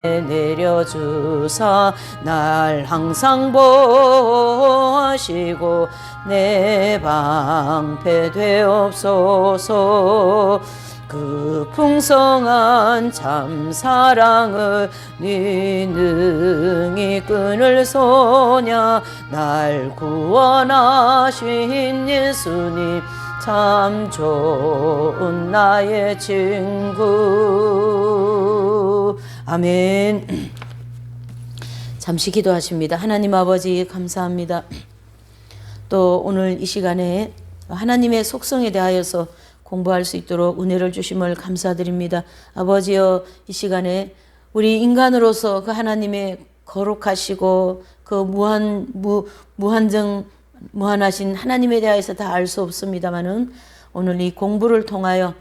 내려주사 날 항상 보시고 내 방패 되옵소서. 그 풍성한 참 사랑을 네 능히 끊을 소냐. 날 구원하신 예수님 참 좋은 나의 친구. 아멘. 잠시 기도하십니다. 하나님 아버지 감사합니다. 또 오늘 이 시간에 하나님의 속성에 대하여서 공부할 수 있도록 은혜를 주심을 감사드립니다. 아버지여, 이 시간에 우리 인간으로서 그 하나님의 거룩하시고 그 무한하신 하나님에 대해서 다 알 수 없습니다만은 오늘 이 공부를 통하여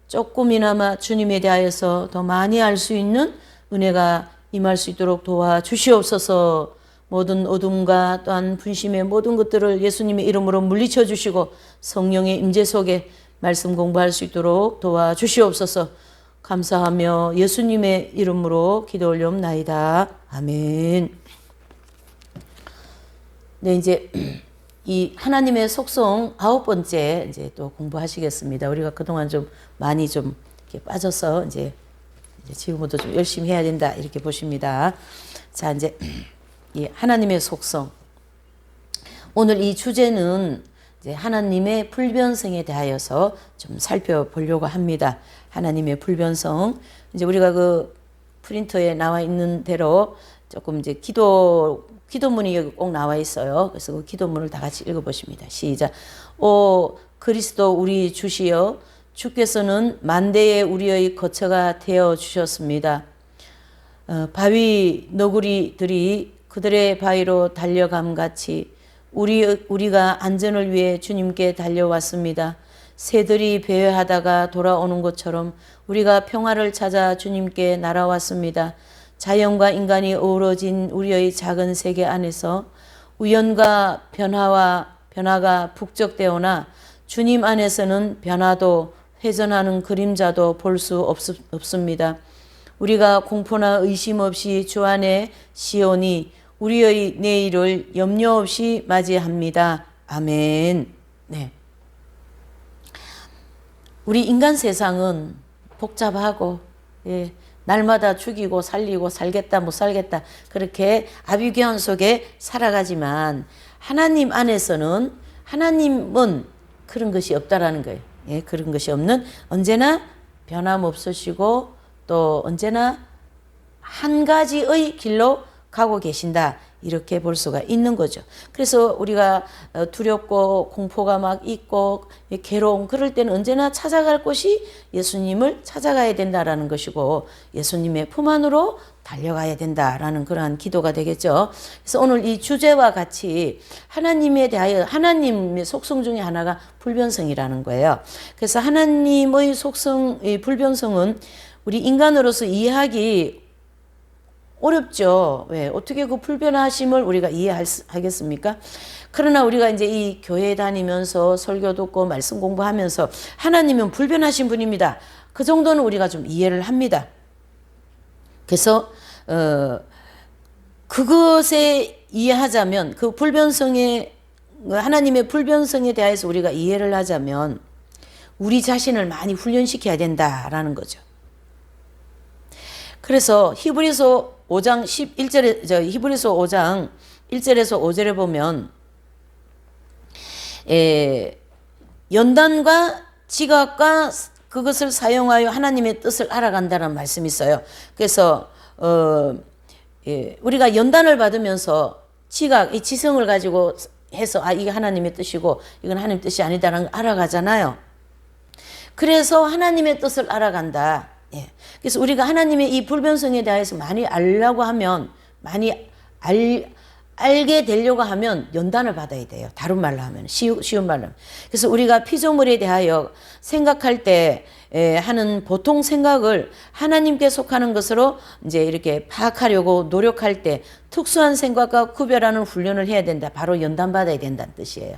조금이나마 주님에 대하여서 더 많이 알 수 있는 은혜가 임할 수 있도록 도와주시옵소서. 모든 어둠과 또한 분심의 모든 것들을 예수님의 이름으로 물리쳐 주시고 성령의 임재 속에 말씀 공부할 수 있도록 도와주시옵소서. 감사하며 예수님의 이름으로 기도 올려옵나이다. 아멘. 네, 이제 이 하나님의 속성 9번째 이제 또 공부하시겠습니다. 우리가 그동안 좀 많이 좀 이렇게 빠져서 이제 지금부터 좀 열심히 해야 된다 이렇게 보십니다. 자, 이제 이 하나님의 속성. 오늘 이 주제는 이제 하나님의 불변성에 대하여서 좀 살펴보려고 합니다. 하나님의 불변성. 이제 우리가 그 프린터에 나와 있는 대로 조금 이제 기도문이 여기 꼭 나와 있어요. 그래서 그 기도문을 다 같이 읽어보십니다. 시작. 오 그리스도 우리 주시여, 주께서는 만대의 우리의 거처가 되어 주셨습니다. 바위 너구리들이 그들의 바위로 달려감같이 우리가 안전을 위해 주님께 달려왔습니다. 새들이 배회하다가 돌아오는 것처럼 우리가 평화를 찾아 주님께 날아왔습니다. 자연과 인간이 어우러진 우리의 작은 세계 안에서 우연과 변화가 북적되오나 주님 안에서는 변화도 회전하는 그림자도 볼 수 없습니다. 우리가 공포나 의심 없이 주 안에 시온이 우리의 내일을 염려 없이 맞이합니다. 아멘. 네. 우리 인간 세상은 복잡하고, 예, 날마다 죽이고 살리고 살겠다 못 살겠다 그렇게 아비규환 속에 살아가지만 하나님 안에서는 하나님은 그런 것이 없다라는 거예요. 예, 그런 것이 없는 언제나 변함없으시고 또 언제나 한 가지의 길로 가고 계신다. 이렇게 볼 수가 있는 거죠. 그래서 우리가 두렵고 공포가 막 있고 괴로움 그럴 때는 언제나 찾아갈 곳이 예수님을 찾아가야 된다라는 것이고 예수님의 품 안으로 달려가야 된다라는 그러한 기도가 되겠죠. 그래서 오늘 이 주제와 같이 하나님에 대하여 하나님의 속성 중에 하나가 불변성이라는 거예요. 그래서 하나님의 속성, 이 불변성은 우리 인간으로서 이해하기 어렵죠. 왜? 어떻게 그 불변하심을 우리가 이해하겠습니까? 그러나 우리가 이제 이 교회 다니면서 설교 듣고 말씀 공부하면서 하나님은 불변하신 분입니다. 그 정도는 우리가 좀 이해를 합니다. 그래서 그것에 이해하자면 그 하나님의 불변성에 대해서 우리가 이해를 하자면 우리 자신을 많이 훈련시켜야 된다라는 거죠. 그래서 히브리서 5장 11절에 히브리서 5장 1절에서 5절에 보면 연단과 지각과 그것을 사용하여 하나님의 뜻을 알아간다는 말씀이 있어요. 그래서 우리가 연단을 받으면서 이 지성을 가지고 해서 이게 하나님의 뜻이고 이건 하나님의 뜻이 아니다라는 걸 알아가잖아요. 그래서 하나님의 뜻을 알아간다. 예. 그래서 우리가 하나님의 이 불변성에 대해서 많이 알려고 하면 알게 되려고 하면 연단을 받아야 돼요. 다른 말로 하면 쉬운 말로 하면. 그래서 우리가 피조물에 대하여 생각할 때 하는 보통 생각을 하나님께 속하는 것으로 이제 이렇게 파악하려고 노력할 때 특수한 생각과 구별하는 훈련을 해야 된다. 바로 연단 받아야 된다는 뜻이에요.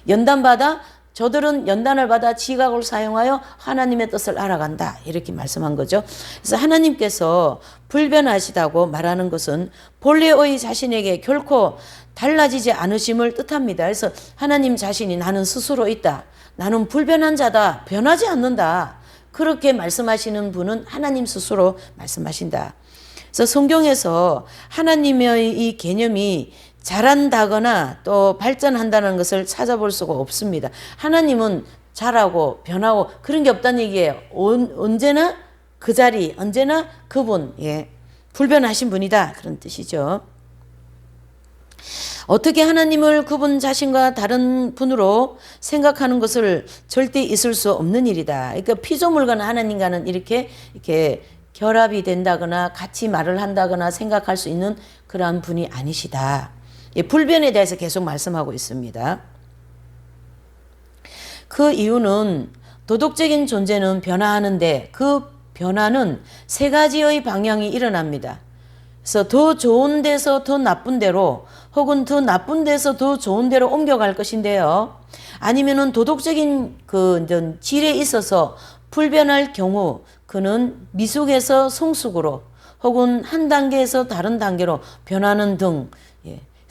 연단 받아 저들은 연단을 받아 지각을 사용하여 하나님의 뜻을 알아간다. 이렇게 말씀한 거죠. 그래서 하나님께서 불변하시다고 말하는 것은 본래의 자신에게 결코 달라지지 않으심을 뜻합니다. 그래서 하나님 자신이 나는 스스로 있다. 나는 불변한 자다. 변하지 않는다. 그렇게 말씀하시는 분은 하나님 스스로 말씀하신다. 그래서 성경에서 하나님의 이 개념이 자란다거나 또 발전한다는 것을 찾아볼 수가 없습니다. 하나님은 자라고 변하고 그런 게 없다는 얘기예요. 언제나 그 자리, 언제나 그분, 불변하신 분이다. 그런 뜻이죠. 어떻게 하나님을 그분 자신과 다른 분으로 생각하는 것을 절대 있을 수 없는 일이다. 그러니까 피조물과는 하나님과는 이렇게 결합이 된다거나 같이 말을 한다거나 생각할 수 있는 그러한 분이 아니시다. 불변에 대해서 계속 말씀하고 있습니다. 그 이유는 도덕적인 존재는 변화하는데 그 변화는 세 가지의 방향이 일어납니다. 그래서 더 좋은 데서 더 나쁜 데로 혹은 더 나쁜 데서 더 좋은 데로 옮겨갈 것인데요. 아니면은 도덕적인 그 질에 있어서 불변할 경우 그는 미숙에서 성숙으로 혹은 한 단계에서 다른 단계로 변하는 등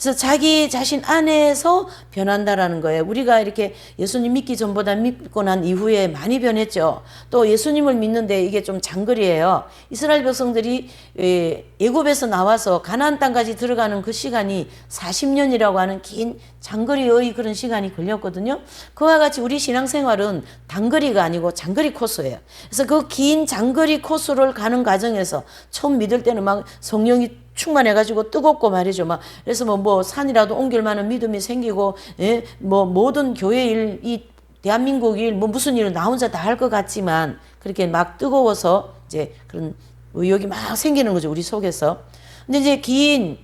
그래서 자기 자신 안에서 변한다라는 거예요. 우리가 이렇게 예수님 믿기 전보다 믿고 난 이후에 많이 변했죠. 또 예수님을 믿는데 이게 좀 장거리예요. 이스라엘 백성들이 애굽에서 나와서 가나안 땅까지 들어가는 그 시간이 40년이라고 하는 긴 장거리의 그런 시간이 걸렸거든요. 그와 같이 우리 신앙생활은 단거리가 아니고 장거리 코스예요. 그래서 그 긴 장거리 코스를 가는 과정에서 처음 믿을 때는 막 성령이 충만해가지고 뜨겁고 말이죠. 막 그래서 뭐 산이라도 옮길 만한 믿음이 생기고, 뭐 모든 교회 일, 이 대한민국 일, 뭐 무슨 일을 나 혼자 다 할 것 같지만 그렇게 막 뜨거워서 이제 그런 의욕이 막 생기는 거죠. 우리 속에서. 근데 이제 긴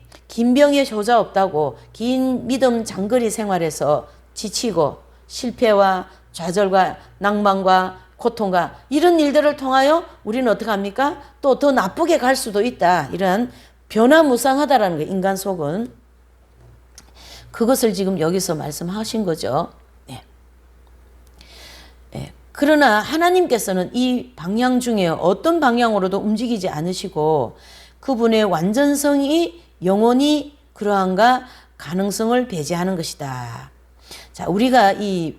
병에 효자 없다고 긴 믿음 장거리 생활에서 지치고 실패와 좌절과 낭만과 고통과 이런 일들을 통하여 우리는 어떻게 합니까? 또 더 나쁘게 갈 수도 있다. 이런 변화무쌍하다라는 거예요. 인간 속은. 그것을 지금 여기서 말씀하신 거죠. 그러나 하나님께서는 이 방향 중에 어떤 방향으로도 움직이지 않으시고 그분의 완전성이 영원히 그러한가 가능성을 배제하는 것이다. 자, 우리가 이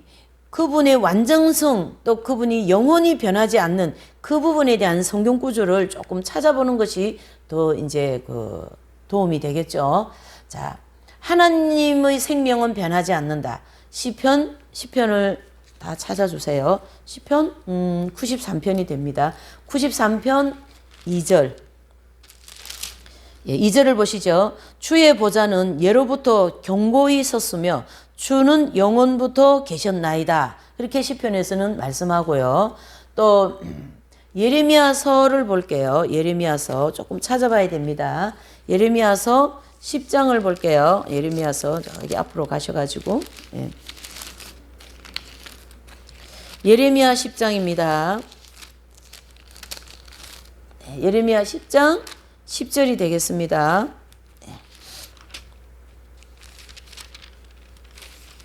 그분의 완전성 또 그분이 영원히 변하지 않는 그 부분에 대한 성경 구조를 조금 찾아보는 것이 더 이제 도움이 되겠죠. 자, 하나님의 생명은 변하지 않는다. 시편을 다 찾아주세요. 시편 93편이 됩니다. 93편 2절. 2절을 보시죠. 주의 보좌는 예로부터 견고히 섰으며 주는 영원부터 계셨나이다. 그렇게 시편에서는 말씀하고요. 또 예레미야서를 볼게요. 예레미야서 조금 찾아봐야 됩니다. 예레미야서 10장을 볼게요. 예레미야서 여기 앞으로 가셔가지고 예레미야 10장입니다. 예레미야 10장 10절이 되겠습니다.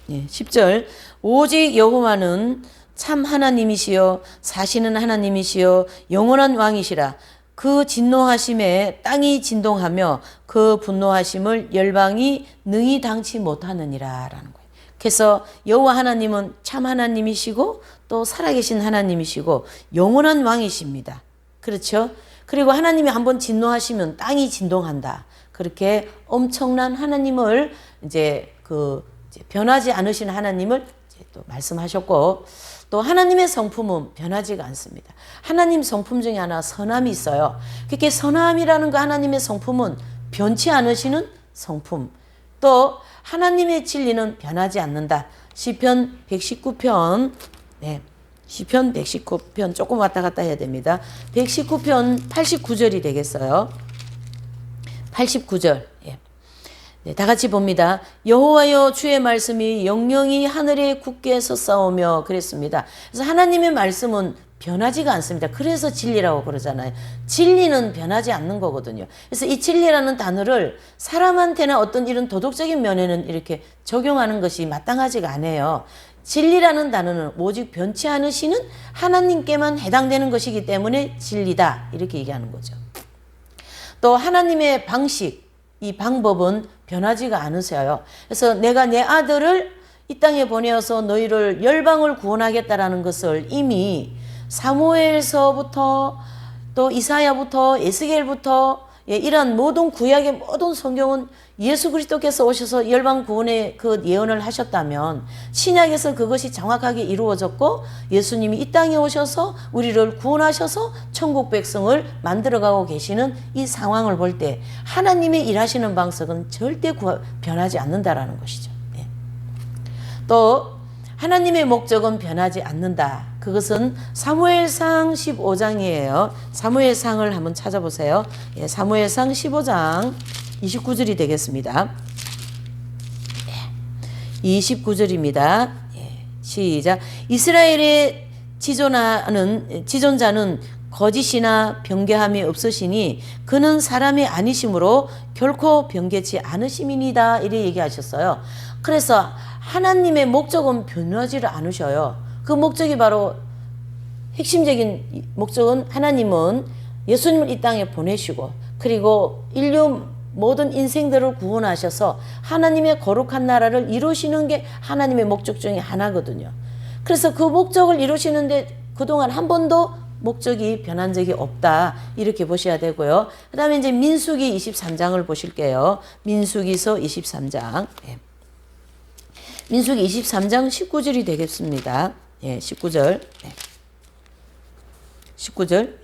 10절 오직 여호와는 참 하나님이시여 사시는 하나님이시여 영원한 왕이시라. 그 진노하심에 땅이 진동하며 그 분노하심을 열방이 능히 당치 못하느니라 라는 거예요. 그래서 여호와 하나님은 참 하나님이시고 또 살아계신 하나님이시고 영원한 왕이십니다. 그렇죠? 그리고 하나님이 한번 진노하시면 땅이 진동한다. 그렇게 엄청난 하나님을 이제 변하지 않으신 하나님을 이제 또 말씀하셨고 또 하나님의 성품은 변하지가 않습니다. 하나님 성품 중에 하나 선함이 있어요. 그렇게 선함이라는 그 하나님의 성품은 변치 않으시는 성품. 또 하나님의 진리는 변하지 않는다. 시편 119편 시편 119편 조금 왔다 갔다 해야 됩니다. 119편 89절이 되겠어요. 89절. 다 같이 봅니다. 여호와여 주의 말씀이 영영이 하늘에 굳게 섰사오며 그랬습니다. 그래서 하나님의 말씀은 변하지가 않습니다. 그래서 진리라고 그러잖아요. 진리는 변하지 않는 거거든요. 그래서 이 진리라는 단어를 사람한테나 어떤 이런 도덕적인 면에는 이렇게 적용하는 것이 마땅하지가 않아요. 진리라는 단어는 오직 변치 않으시는 하나님께만 해당되는 것이기 때문에 진리다. 이렇게 얘기하는 거죠. 또 하나님의 방식, 이 방법은 변하지가 않으세요. 그래서 내가 내 아들을 이 땅에 보내어서 너희를 열방을 구원하겠다라는 것을 이미 사무엘서부터 또 이사야부터 에스겔부터 이러한 모든 구약의 모든 성경은 예수 그리스도께서 오셔서 열방 구원의 그 예언을 하셨다면 신약에서 그것이 정확하게 이루어졌고 예수님이 이 땅에 오셔서 우리를 구원하셔서 천국 백성을 만들어가고 계시는 이 상황을 볼 때 하나님의 일하시는 방식은 절대 변하지 않는다라는 것이죠. 또 하나님의 목적은 변하지 않는다. 그것은 사무엘상 15장이에요. 사무엘상을 한번 찾아보세요. 사무엘상 15장 29절이 되겠습니다. 29절입니다. 시작. 이스라엘의 지존자는 거짓이나 변개함이 없으시니 그는 사람이 아니심으로 결코 변개치 않으심이니이다. 이렇게 얘기하셨어요. 그래서 하나님의 목적은 변하지를 않으셔요. 그 목적이 바로 핵심적인 목적은 하나님은 예수님을 이 땅에 보내시고 그리고 인류 모든 인생들을 구원하셔서 하나님의 거룩한 나라를 이루시는 게 하나님의 목적 중에 하나거든요. 그래서 그 목적을 이루시는데 그동안 한 번도 목적이 변한 적이 없다. 이렇게 보셔야 되고요. 그 다음에 이제 민수기 23장을 보실게요. 민수기서 23장. 민수기 23장 19절이 되겠습니다. 19절. 19절.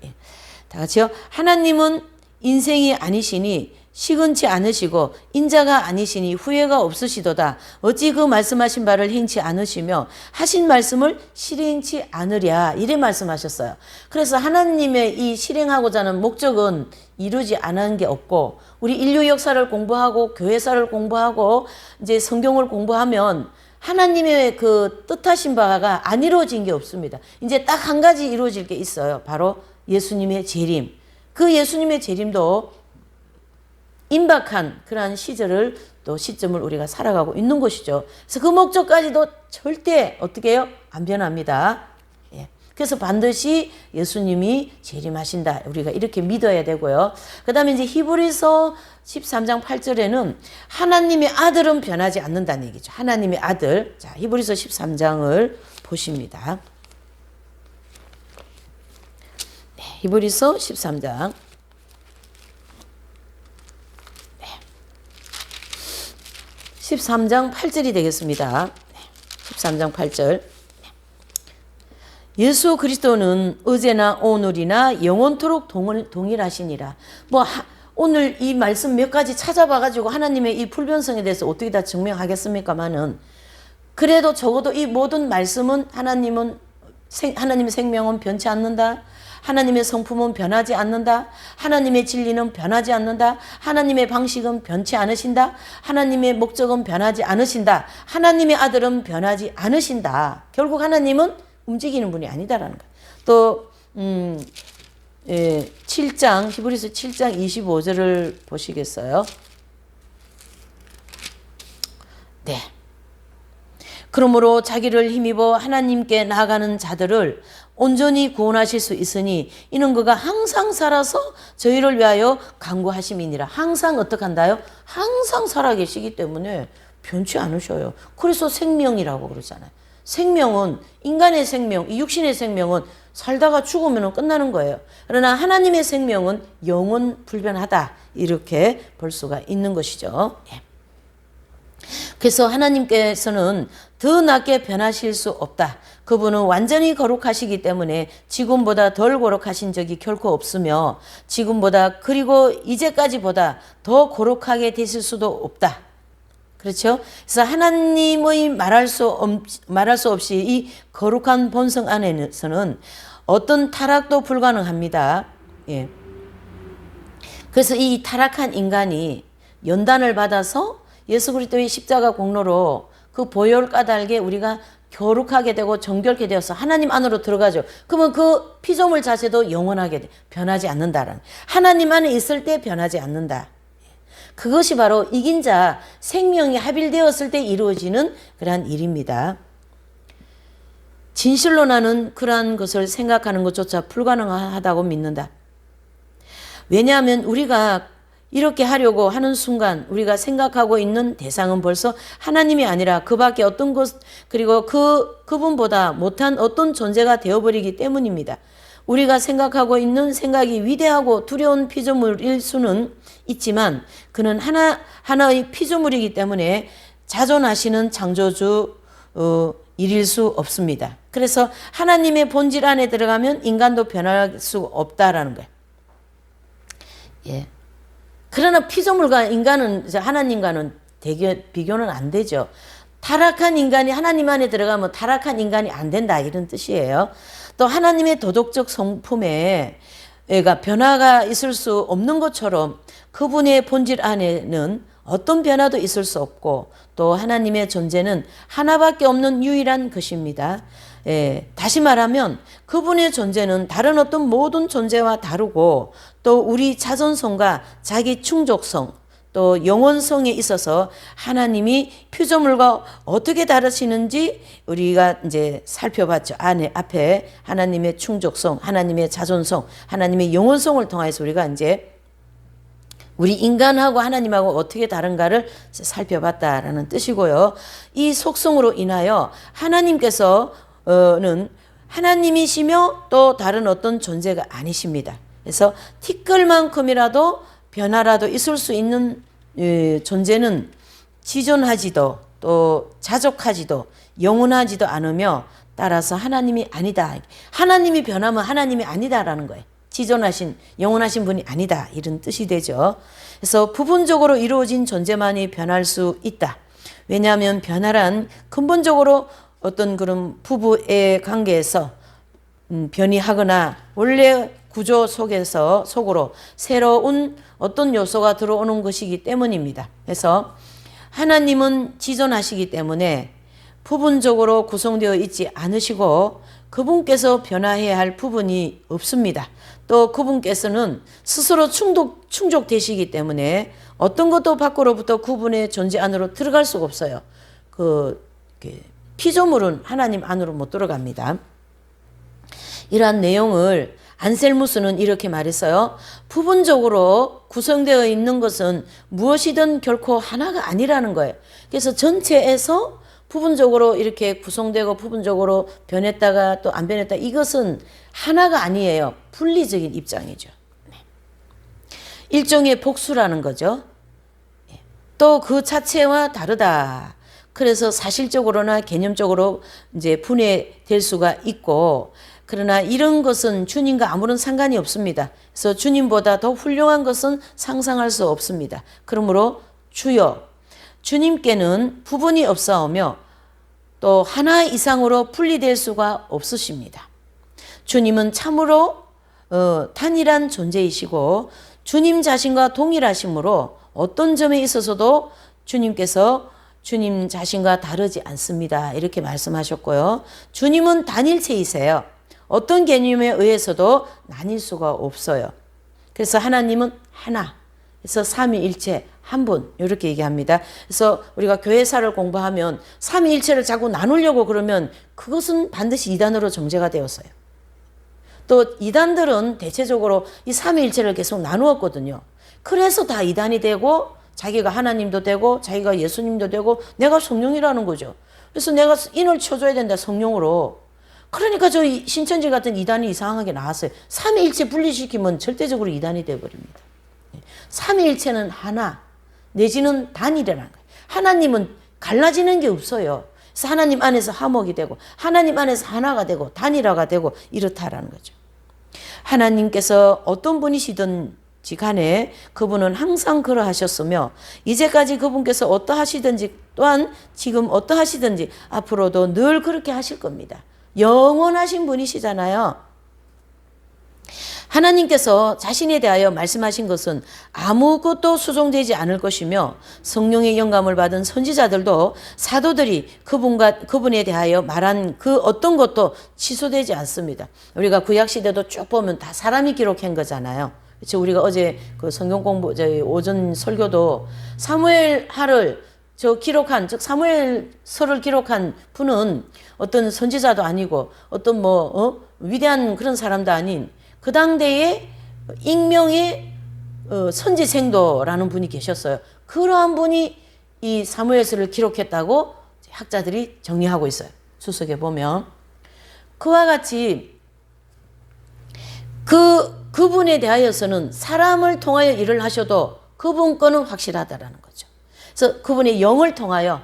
다 같이요. 하나님은 인생이 아니시니 시근치 않으시고 인자가 아니시니 후회가 없으시도다. 어찌 그 말씀하신 바를 행치 않으시며 하신 말씀을 실행치 않으랴. 이래 말씀하셨어요. 그래서 하나님의 이 실행하고자 하는 목적은 이루지 않은 게 없고 우리 인류 역사를 공부하고 교회사를 공부하고 이제 성경을 공부하면 하나님의 그 뜻하신 바가 안 이루어진 게 없습니다. 이제 딱 한 가지 이루어질 게 있어요. 바로 예수님의 재림. 그 예수님의 재림도 임박한 그러한 시절을 또 시점을 우리가 살아가고 있는 것이죠. 그래서 그 목적까지도 절대 어떻게 해요? 안 변합니다. 그래서 반드시 예수님이 재림하신다. 우리가 이렇게 믿어야 되고요. 그 다음에 이제 히브리서 13장 8절에는 하나님의 아들은 변하지 않는다는 얘기죠. 하나님의 아들. 자, 히브리서 13장을 보십니다. 히브리서 13장. 13장 8절이 되겠습니다. 13장 8절. 예수 그리스도는 어제나 오늘이나 영원토록 동일하시니라. 오늘 이 말씀 몇 가지 찾아봐가지고 하나님의 이 불변성에 대해서 어떻게 다 증명하겠습니까마는 그래도 적어도 이 모든 말씀은 하나님의 생명은 변치 않는다. 하나님의 성품은 변하지 않는다. 하나님의 진리는 변하지 않는다. 하나님의 방식은 변치 않으신다. 하나님의 목적은 변하지 않으신다. 하나님의 아들은 변하지 않으신다. 결국 하나님은 움직이는 분이 아니다라는 거예요. 또 7장 히브리서 7장 25절을 보시겠어요? 네. 그러므로 자기를 힘입어 하나님께 나아가는 자들을 온전히 구원하실 수 있으니 이는 그가 항상 살아서 저희를 위하여 간구하심이니라. 항상 어떻게 한다요? 항상 살아계시기 때문에 변치 않으셔요. 그래서 생명이라고 그러잖아요. 생명은 인간의 생명, 이 육신의 생명은 살다가 죽으면 끝나는 거예요. 그러나 하나님의 생명은 영원 불변하다. 이렇게 볼 수가 있는 것이죠. 그래서 하나님께서는 더 낮게 변하실 수 없다. 그분은 완전히 거룩하시기 때문에 지금보다 덜 거룩하신 적이 결코 없으며 지금보다 그리고 이제까지보다 더 거룩하게 되실 수도 없다. 그렇죠? 그래서 하나님의 말할 수 없이 이 거룩한 본성 안에서는 어떤 타락도 불가능합니다. 그래서 이 타락한 인간이 연단을 받아서 예수 그리스도의 십자가 공로로 그 보혈 까닭에 우리가 거룩하게 되고 정결케 되어서 하나님 안으로 들어가죠. 그러면 그 피조물 자체도 영원하게 돼. 변하지 않는다라는. 하나님 안에 있을 때 변하지 않는다. 그것이 바로 이긴 자 생명이 합일되었을 때 이루어지는 그러한 일입니다. 진실로 나는 그러한 것을 생각하는 것조차 불가능하다고 믿는다. 왜냐하면 우리가 이렇게 하려고 하는 순간 우리가 생각하고 있는 대상은 벌써 하나님이 아니라 그 밖에 어떤 것, 그리고 그분보다 못한 어떤 존재가 되어버리기 때문입니다. 우리가 생각하고 있는 생각이 위대하고 두려운 피조물일 수는 있지만 그는 하나의 피조물이기 때문에 자존하시는 창조주 일일 수 없습니다. 그래서 하나님의 본질 안에 들어가면 인간도 변할 수 없다라는 거예요. 예. 그러나 피조물과 인간은 하나님과는 비교는 안 되죠. 타락한 인간이 하나님 안에 들어가면 타락한 인간이 안 된다 이런 뜻이에요. 또 하나님의 도덕적 성품에 변화가 있을 수 없는 것처럼 그분의 본질 안에는 어떤 변화도 있을 수 없고 또 하나님의 존재는 하나밖에 없는 유일한 것입니다. 다시 말하면 그분의 존재는 다른 어떤 모든 존재와 다르고 또 우리 자존성과 자기 충족성 또 영원성에 있어서 하나님이 피조물과 어떻게 다르시는지 우리가 이제 살펴봤죠. 앞에 하나님의 충족성, 하나님의 자존성, 하나님의 영원성을 통해서 우리가 이제 우리 인간하고 하나님하고 어떻게 다른가를 살펴봤다라는 뜻이고요. 이 속성으로 인하여 하나님께서는 하나님이시며 또 다른 어떤 존재가 아니십니다. 그래서 티끌만큼이라도 변화라도 있을 수 있는 존재는 지존하지도 또 자족하지도 영원하지도 않으며 따라서 하나님이 아니다. 하나님이 변하면 하나님이 아니다라는 거예요. 지존하신 영원하신 분이 아니다 이런 뜻이 되죠. 그래서 부분적으로 이루어진 존재만이 변할 수 있다. 왜냐하면 변화란 근본적으로 어떤 그런 부부의 관계에서 변이하거나 원래 구조 속으로 새로운 어떤 요소가 들어오는 것이기 때문입니다. 그래서 하나님은 지존하시기 때문에 부분적으로 구성되어 있지 않으시고 그분께서 변화해야 할 부분이 없습니다. 또 그분께서는 스스로 충족되시기 때문에 어떤 것도 밖으로부터 그분의 존재 안으로 들어갈 수가 없어요. 피조물은 하나님 안으로 못 들어갑니다. 이러한 내용을 안셀무스는 이렇게 말했어요. 부분적으로 구성되어 있는 것은 무엇이든 결코 하나가 아니라는 거예요. 그래서 전체에서 부분적으로 이렇게 구성되고 부분적으로 변했다가 또 안 변했다. 이것은 하나가 아니에요. 분리적인 입장이죠. 일종의 복수라는 거죠. 또 그 자체와 다르다. 그래서 사실적으로나 개념적으로 이제 분해될 수가 있고 그러나 이런 것은 주님과 아무런 상관이 없습니다. 그래서 주님보다 더 훌륭한 것은 상상할 수 없습니다. 그러므로 주여 주님께는 부분이 없사오며 또 하나 이상으로 분리될 수가 없으십니다. 주님은 참으로 단일한 존재이시고 주님 자신과 동일하심으로 어떤 점에 있어서도 주님께서 주님 자신과 다르지 않습니다. 이렇게 말씀하셨고요. 주님은 단일체이세요. 어떤 개념에 의해서도 나뉠 수가 없어요. 그래서 하나님은 하나. 그래서 삼위일체 한 분 이렇게 얘기합니다. 그래서 우리가 교회사를 공부하면 삼위일체를 자꾸 나누려고 그러면 그것은 반드시 이단으로 정죄가 되었어요. 또 이단들은 대체적으로 이 삼위일체를 계속 나누었거든요. 그래서 다 이단이 되고 자기가 하나님도 되고 자기가 예수님도 되고 내가 성령이라는 거죠. 그래서 내가 인을 쳐줘야 된다 성령으로. 그러니까 저 신천지 같은 이단이 이상하게 나왔어요. 삼위일체 분리시키면 절대적으로 이단이 되어버립니다. 삼위일체는 하나 내지는 단일이라는 거예요. 하나님은 갈라지는 게 없어요. 그래서 하나님 안에서 화목이 되고 하나님 안에서 하나가 되고 단일화가 되고 이렇다라는 거죠. 하나님께서 어떤 분이시든지 간에 그분은 항상 그러하셨으며 이제까지 그분께서 어떠하시든지 또한 지금 어떠하시든지 앞으로도 늘 그렇게 하실 겁니다. 영원하신 분이시잖아요. 하나님께서 자신에 대하여 말씀하신 것은 아무것도 수정되지 않을 것이며 성령의 영감을 받은 선지자들도 사도들이 그분에 대하여 말한 그 어떤 것도 취소되지 않습니다. 우리가 구약시대도 쭉 보면 다 사람이 기록한 거잖아요. 그렇죠? 우리가 어제 그 성경 공부, 저희 오전 설교도 사무엘 하를 저 기록한, 즉 사무엘서를 기록한 분은 어떤 선지자도 아니고 어떤 위대한 그런 사람도 아닌 그 당대의 익명의 선지생도라는 분이 계셨어요. 그러한 분이 이 사무엘서를 기록했다고 학자들이 정리하고 있어요. 주석에 보면 그와 같이 그분에 대하여서는 사람을 통하여 일을 하셔도 그분 거는 확실하다라는 거죠. 그래서 그분의 영을 통하여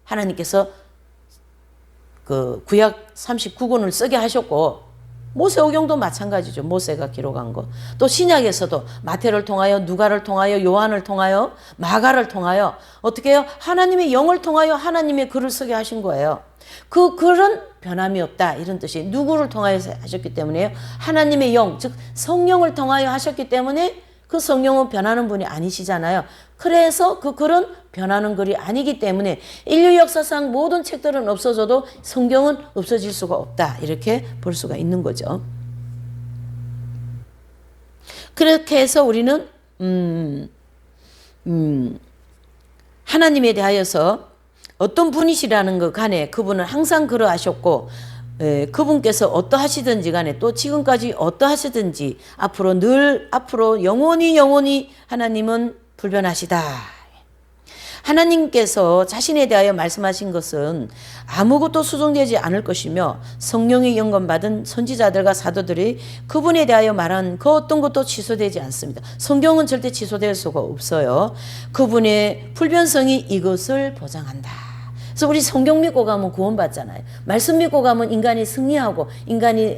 하나님께서 그 구약 39권을 쓰게 하셨고 모세오경도 마찬가지죠. 모세가 기록한 거. 또 신약에서도 마태를 통하여 누가를 통하여 요한을 통하여 마가를 통하여 어떻게 해요? 하나님의 영을 통하여 하나님의 글을 쓰게 하신 거예요. 그 글은 변함이 없다 이런 뜻이 누구를 통하여 하셨기 때문에요. 하나님의 영, 즉 성령을 통하여 하셨기 때문에 그 성령은 변하는 분이 아니시잖아요. 그래서 그 글은 변하는 글이 아니기 때문에 인류 역사상 모든 책들은 없어져도 성경은 없어질 수가 없다. 이렇게 볼 수가 있는 거죠. 그렇게 해서 우리는 하나님에 대하여서 어떤 분이시라는 것 간에 그분은 항상 그러하셨고 그분께서 어떠하시든지 간에 또 지금까지 어떠하시든지 앞으로 영원히 하나님은 불변하시다. 하나님께서 자신에 대하여 말씀하신 것은 아무것도 수정되지 않을 것이며 성령의 영감받은 선지자들과 사도들이 그분에 대하여 말한 그 어떤 것도 취소되지 않습니다. 성경은 절대 취소될 수가 없어요. 그분의 불변성이 이것을 보장한다. 그래서 우리 성경 믿고 가면 구원받잖아요. 말씀 믿고 가면 인간이 승리하고 인간이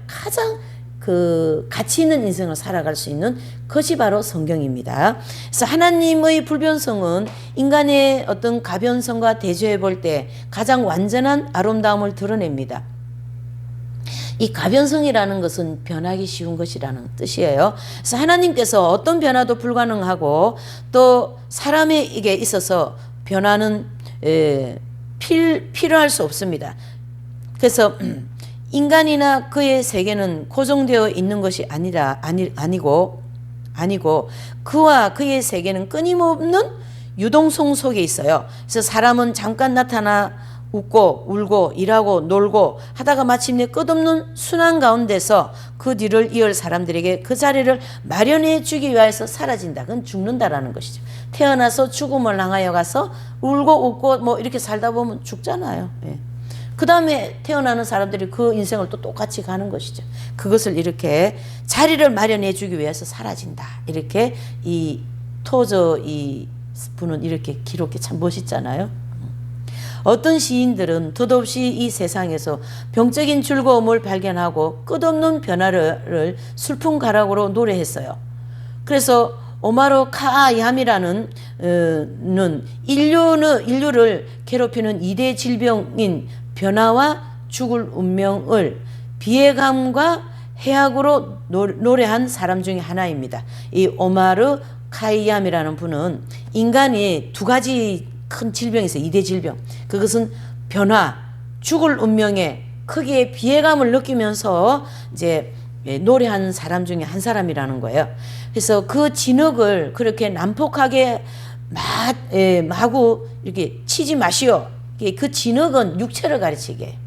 가장 그 가치 있는 인생을 살아갈 수 있는 것이 바로 성경입니다. 그래서 하나님의 불변성은 인간의 어떤 가변성과 대조해 볼 때 가장 완전한 아름다움을 드러냅니다. 이 가변성이라는 것은 변하기 쉬운 것이라는 뜻이에요. 그래서 하나님께서 어떤 변화도 불가능하고 또 사람에게 있어서 변화는 필요할 수 없습니다. 그래서 인간이나 그의 세계는 고정되어 있는 것이 아니고 그와 그의 세계는 끊임없는 유동성 속에 있어요. 그래서 사람은 잠깐 나타나 웃고 울고 일하고 놀고 하다가 마침내 끝없는 순환 가운데서 그 뒤를 이을 사람들에게 그 자리를 마련해 주기 위해서 사라진다. 그건 죽는다라는 것이죠. 태어나서 죽음을 향하여 가서 울고 웃고 이렇게 살다 보면 죽잖아요. 예. 그 다음에 태어나는 사람들이 그 인생을 또 똑같이 가는 것이죠. 그것을 이렇게 자리를 마련해 주기 위해서 사라진다. 이렇게 이 토저 이 분은 이렇게 기록해 참 멋있잖아요. 어떤 시인들은 덧없이 이 세상에서 병적인 즐거움을 발견하고 끝없는 변화를 슬픈 가락으로 노래했어요. 그래서 오마르 카야미라는 인류를 괴롭히는 2대 질병인 변화와 죽을 운명을 비애감과 해악으로 노래한 사람 중에 하나입니다. 이 오마르 카야미라는 분은 인간이 두 가지 큰 질병이 있어요. 2대 질병. 그것은 변화, 죽을 운명에 크게 비애감을 느끼면서 이제 노래한 사람 중에 한 사람이라는 거예요. 그래서 그 진흙을 그렇게 난폭하게 마구 이렇게 치지 마시오. 그 진흙은 육체를 가르치게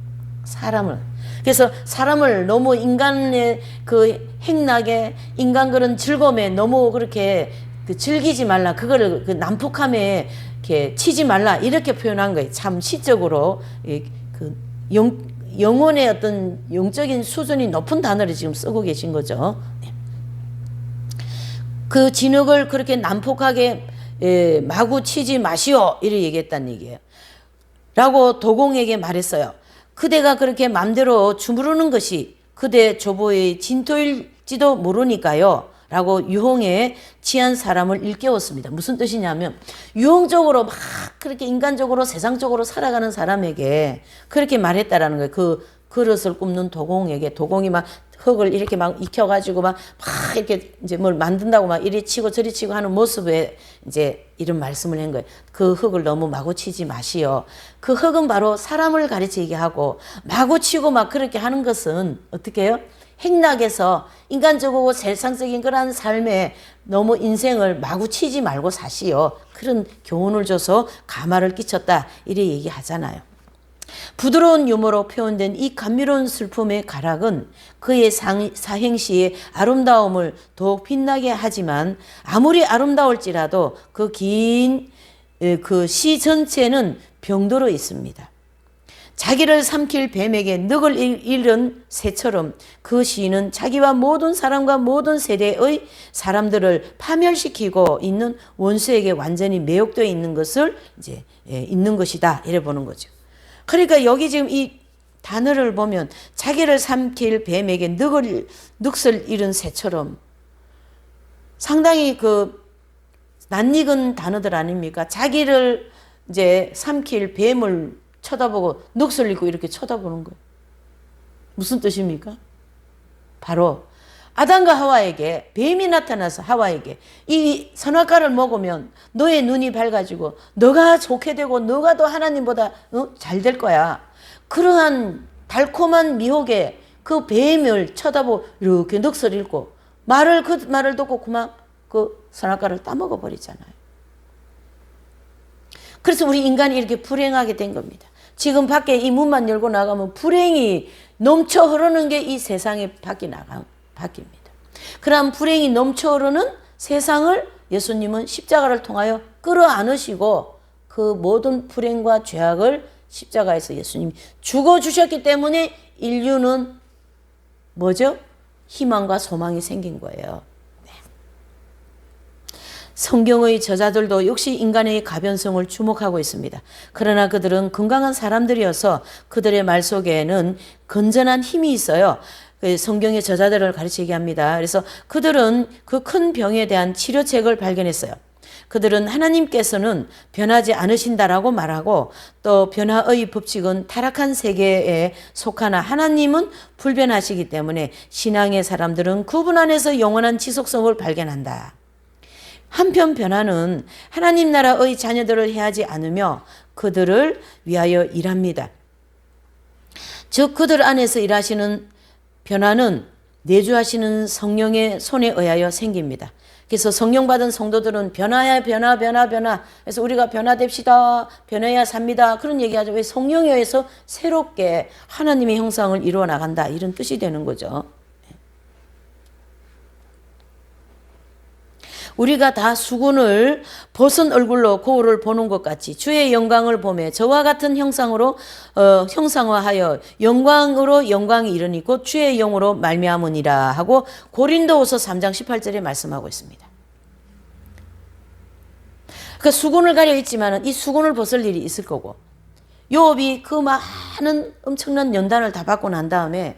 사람을. 그래서 사람을 너무 인간의 그 행락에 인간 그런 즐거움에 너무 그렇게 즐기지 말라. 그거를 그 난폭함에 이렇게 치지 말라. 이렇게 표현한 거예요. 참 시적으로 그 영혼의 어떤 영적인 수준이 높은 단어를 지금 쓰고 계신 거죠. 그 진흙을 그렇게 난폭하게 마구 치지 마시오. 이렇게 얘기했다는 얘기예요. 라고 도공에게 말했어요. 그대가 그렇게 맘대로 주무르는 것이 그대 조보의 진토일지도 모르니까요. 라고 유홍에 취한 사람을 일깨웠습니다. 무슨 뜻이냐면 유홍적으로 막 그렇게 인간적으로 세상적으로 살아가는 사람에게 그렇게 말했다라는 거예요. 그 그릇을 굽는 도공에게 도공이 막 흙을 이렇게 막 익혀가지고 막 이렇게 이제 뭘 만든다고 막 이리 치고 저리 치고 하는 모습에 이제 이런 말씀을 한 거예요. 그 흙을 너무 마구 치지 마시오. 그 흙은 바로 사람을 가르치게 하고 마구 치고 막 그렇게 하는 것은 어떻게 해요? 행락에서 인간적이고 세상적인 그런 삶에 너무 인생을 마구 치지 말고 사시오. 그런 교훈을 줘서 감화를 끼쳤다. 이래 얘기하잖아요. 부드러운 유머로 표현된 이 감미로운 슬픔의 가락은 그의 사행시의 아름다움을 더욱 빛나게 하지만 아무리 아름다울지라도 그 긴 그 시 전체는 병도로 있습니다. 자기를 삼킬 뱀에게 늑을 잃은 새처럼 그 시인은 자기와 모든 사람과 모든 세대의 사람들을 파멸시키고 있는 원수에게 완전히 매혹되어 있는 것을 이제 있는 것이다. 이래 보는 거죠. 그러니까 여기 지금 이 단어를 보면 자기를 삼킬 뱀에게 늑을 잃은 새처럼 상당히 그 낯익은 단어들 아닙니까? 자기를 이제 삼킬 뱀을 쳐다보고 넋을 잃고 이렇게 쳐다보는 거예요. 무슨 뜻입니까? 바로 아담과 하와에게 뱀이 나타나서 하와에게 이 선악과를 먹으면 너의 눈이 밝아지고 너가 좋게 되고 너가 더 하나님보다 잘 될 거야. 그러한 달콤한 미혹에 그 뱀을 쳐다보고 이렇게 넋을 잃고 그 말을 듣고 그만 그 선악과를 따먹어 버리잖아요. 그래서 우리 인간이 이렇게 불행하게 된 겁니다. 지금 밖에 이 문만 열고 나가면 불행이 넘쳐 흐르는 게 이 세상에 바뀝니다. 그럼 불행이 넘쳐 흐르는 세상을 예수님은 십자가를 통하여 끌어안으시고 그 모든 불행과 죄악을 십자가에서 예수님이 죽어주셨기 때문에 인류는 뭐죠? 희망과 소망이 생긴 거예요. 성경의 저자들도 역시 인간의 가변성을 주목하고 있습니다. 그러나 그들은 건강한 사람들이어서 그들의 말 속에는 건전한 힘이 있어요. 성경의 저자들을 가르치게 합니다. 그래서 그들은 그 큰 병에 대한 치료책을 발견했어요. 그들은 하나님께서는 변하지 않으신다라고 말하고 또 변화의 법칙은 타락한 세계에 속하나 하나님은 불변하시기 때문에 신앙의 사람들은 그분 안에서 영원한 지속성을 발견한다. 한편 변화는 하나님 나라의 자녀들을 해하지 않으며 그들을 위하여 일합니다. 즉 그들 안에서 일하시는 변화는 내주하시는 성령의 손에 의하여 생깁니다. 그래서 성령 받은 성도들은 변화야 변화. 그래서 우리가 변화됩시다. 변해야 삽니다. 그런 얘기하죠. 왜 성령에 의해서 새롭게 하나님의 형상을 이루어 나간다. 이런 뜻이 되는 거죠. 우리가 다 수군을 벗은 얼굴로 거울을 보는 것 같이 주의 영광을 보며 저와 같은 형상으로 형상화하여 영광으로 영광이 이르니 곧 주의 영으로 말미암으니라 하고 고린도후서 3장 18절에 말씀하고 있습니다. 그 수군을 가려 있지만은 이 수군을 벗을 일이 있을 거고 요업이 그 많은 엄청난 연단을 다 받고 난 다음에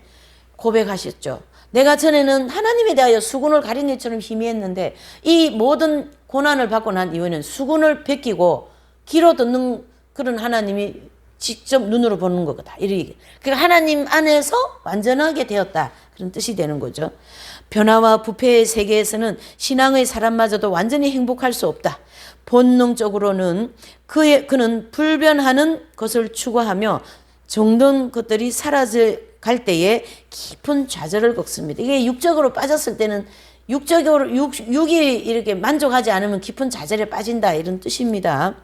고백하셨죠. 내가 전에는 하나님에 대하여 수군을 가린 것처럼 희미했는데 이 모든 고난을 받고 난 이후에는 수군을 벗기고 귀로 듣는 그런 하나님이 직접 눈으로 보는 거다. 이렇게. 그러니까 하나님 안에서 완전하게 되었다. 그런 뜻이 되는 거죠. 변화와 부패의 세계에서는 신앙의 사람마저도 완전히 행복할 수 없다. 본능적으로는 그는 불변하는 것을 추구하며 정든 것들이 사라질 때에 깊은 좌절을 겪습니다. 이게 육적으로 빠졌을 때는 육이 이렇게 만족하지 않으면 깊은 좌절에 빠진다 이런 뜻입니다.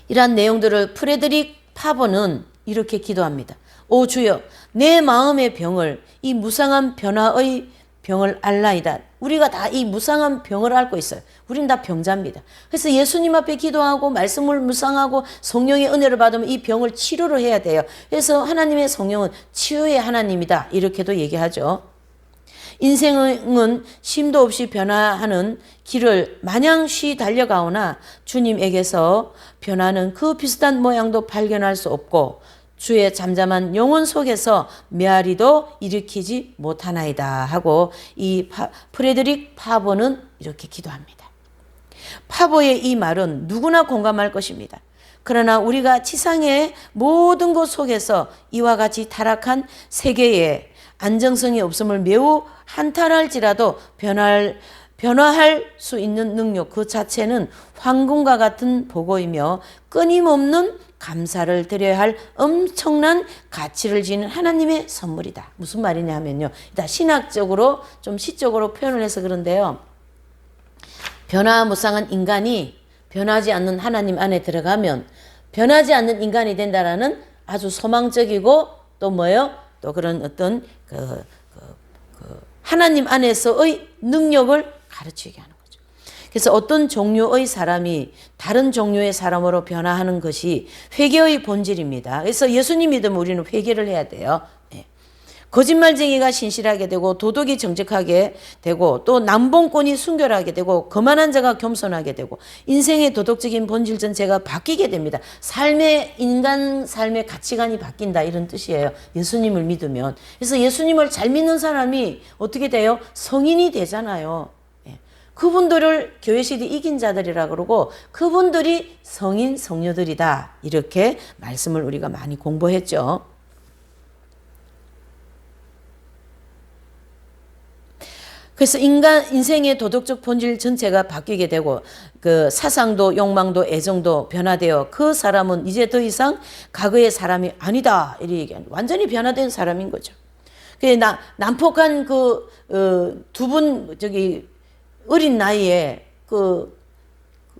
이러한 내용들을 프레드릭 파버는 이렇게 기도합니다. 오 주여 내 마음의 병을 이 무상한 변화의 병을 알라이다. 우리가 다 이 무상한 병을 앓고 있어요. 우린 다 병자입니다. 그래서 예수님 앞에 기도하고 말씀을 묵상하고 성령의 은혜를 받으면 이 병을 치료를 해야 돼요. 그래서 하나님의 성령은 치유의 하나님이다. 이렇게도 얘기하죠. 인생은 쉼도 없이 변화하는 길을 마냥 쉬 달려가오나 주님에게서 변하는 그 비슷한 모양도 발견할 수 없고 주의 잠잠한 영혼 속에서 메아리도 일으키지 못하나이다 하고 이 프레드릭 파버는 이렇게 기도합니다. 파버의 이 말은 누구나 공감할 것입니다. 그러나 우리가 지상의 모든 것 속에서 이와 같이 타락한 세계에 안정성이 없음을 매우 한탄할지라도 변화할 수 있는 능력 그 자체는 황금과 같은 보고이며 끊임없는 감사를 드려야 할 엄청난 가치를 지닌 하나님의 선물이다. 무슨 말이냐 하면요. 일단 신학적으로 좀 시적으로 표현을 해서 그런데요. 변화무쌍한 인간이 변하지 않는 하나님 안에 들어가면 변하지 않는 인간이 된다라는 아주 소망적이고 또 뭐예요? 또 그런 어떤 하나님 안에서의 능력을 가르치게 하는 거죠. 그래서 어떤 종류의 사람이 다른 종류의 사람으로 변화하는 것이 회개의 본질입니다. 그래서 예수님 믿으면 우리는 회개를 해야 돼요. 거짓말쟁이가 신실하게 되고 도덕이 정직하게 되고 또 남봉꾼이 순결하게 되고 거만한 자가 겸손하게 되고 인생의 도덕적인 본질 전체가 바뀌게 됩니다. 인간 삶의 가치관이 바뀐다 이런 뜻이에요. 예수님을 믿으면. 그래서 예수님을 잘 믿는 사람이 어떻게 돼요? 성인이 되잖아요. 그분들을 교회시대 이긴 자들이라 그러고 그분들이 성인 성녀들이다 이렇게 말씀을 우리가 많이 공부했죠. 그래서 인생의 도덕적 본질 전체가 바뀌게 되고 그 사상도 욕망도 애정도 변화되어 그 사람은 이제 더 이상 과거의 사람이 아니다 이렇게 얘기하는 완전히 변화된 사람인 거죠. 난폭한 두 분 어린 나이에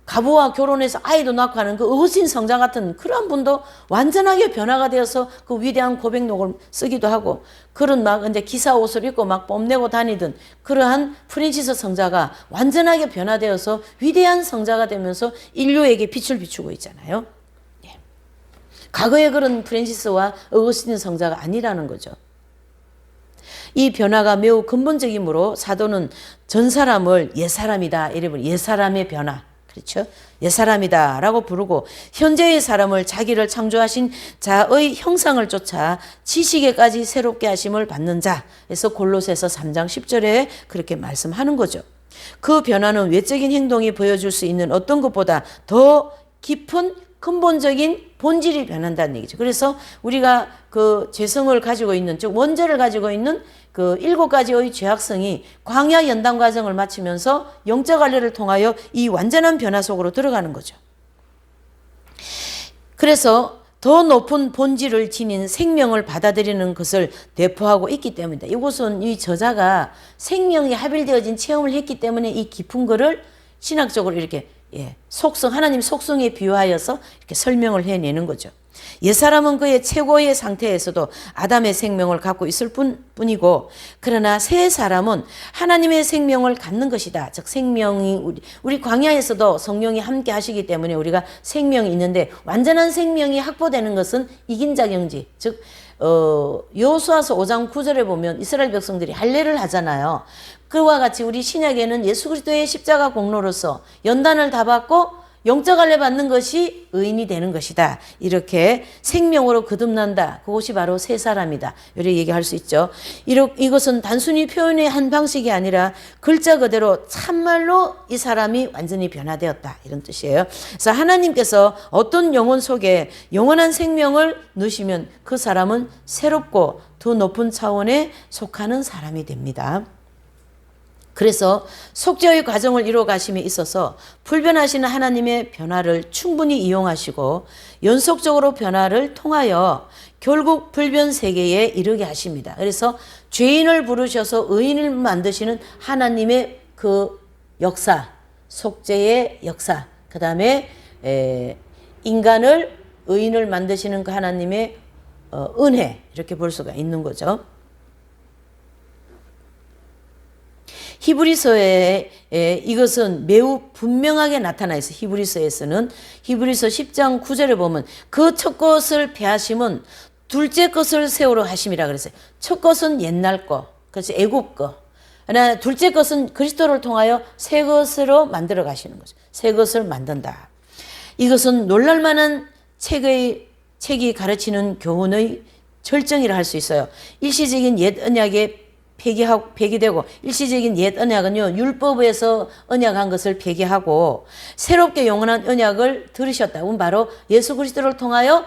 가부와 결혼해서 아이도 낳고 하는 그 어신 성자 같은 그런 분도 완전하게 변화가 되어서 그 위대한 고백록을 쓰기도 하고 그런 이제 기사 옷을 입고 뽐내고 다니던 그러한 프란시스 성자가 완전하게 변화되어서 위대한 성자가 되면서 인류에게 빛을 비추고 있잖아요. 과거의 그런 프란시스와 어거스틴 성자가 아니라는 거죠. 이 변화가 매우 근본적이므로 사도는 전 사람을 옛사람이다 이래버려 옛사람의 변화 그렇죠? 옛사람이다 라고 부르고 현재의 사람을 자기를 창조하신 자의 형상을 쫓아 지식에까지 새롭게 하심을 받는 자. 그래서 골로새서 3장 10절에 그렇게 말씀하는 거죠. 그 변화는 외적인 행동이 보여줄 수 있는 어떤 것보다 더 깊은 근본적인 본질이 변한다는 얘기죠. 그래서 우리가 그 죄성을 가지고 있는 즉 원죄를 가지고 있는 그 7가지의 죄악성이 광야 연단 과정을 마치면서 영적 할례를 통하여 이 완전한 변화 속으로 들어가는 거죠. 그래서 더 높은 본질을 지닌 생명을 받아들이는 것을 대표하고 있기 때문이다. 이곳은 이 저자가 생명이 합일되어진 체험을 했기 때문에 이 깊은 거를 신학적으로 이렇게 하나님 속성에 비유하여서 이렇게 설명을 해내는 거죠. 옛사람은 그의 최고의 상태에서도 아담의 생명을 갖고 있을 뿐이고 그러나 새 사람은 하나님의 생명을 갖는 것이다. 즉 생명이 우리 광야에서도 성령이 함께 하시기 때문에 우리가 생명이 있는데 완전한 생명이 확보되는 것은 이긴 자 경지 즉 여호수아서 5장 9절에 보면 이스라엘 백성들이 할례를 하잖아요. 그와 같이 우리 신약에는 예수 그리스도의 십자가 공로로서 연단을 다 받고 영적 할례 받는 것이 의인이 되는 것이다. 이렇게 생명으로 거듭난다. 그것이 바로 새 사람이다. 이렇게 얘기할 수 있죠. 이것은 단순히 표현의 한 방식이 아니라 글자 그대로 참말로 이 사람이 완전히 변화되었다. 이런 뜻이에요. 그래서 하나님께서 어떤 영혼 속에 영원한 생명을 넣으시면 그 사람은 새롭고 더 높은 차원에 속하는 사람이 됩니다. 그래서 속죄의 과정을 이루어 가심에 있어서 불변하시는 하나님의 변화를 충분히 이용하시고 연속적으로 변화를 통하여 결국 불변 세계에 이르게 하십니다. 그래서 죄인을 부르셔서 의인을 만드시는 하나님의 그 역사, 속죄의 역사, 그 다음에 인간을 의인을 만드시는 그 하나님의 은혜 이렇게 볼 수가 있는 거죠. 히브리서에 이것은 매우 분명하게 나타나 있어요. 히브리서에서는 히브리서 10장 9절에 보면 그 첫 것을 패하심은 둘째 것을 세우러 하심이라 그랬어요. 첫 것은 옛날 거, 그래서 애굽 거. 그러나 둘째 것은 그리스도를 통하여 새 것으로 만들어 가시는 거죠. 새 것을 만든다. 이것은 놀랄만한 책이 가르치는 교훈의 절정이라 할 수 있어요. 일시적인 옛 언약의 폐기되고 일시적인 옛 언약은요 율법에서 언약한 것을 폐기하고 새롭게 영원한 언약을 들으셨다. 그건 바로 예수 그리스도를 통하여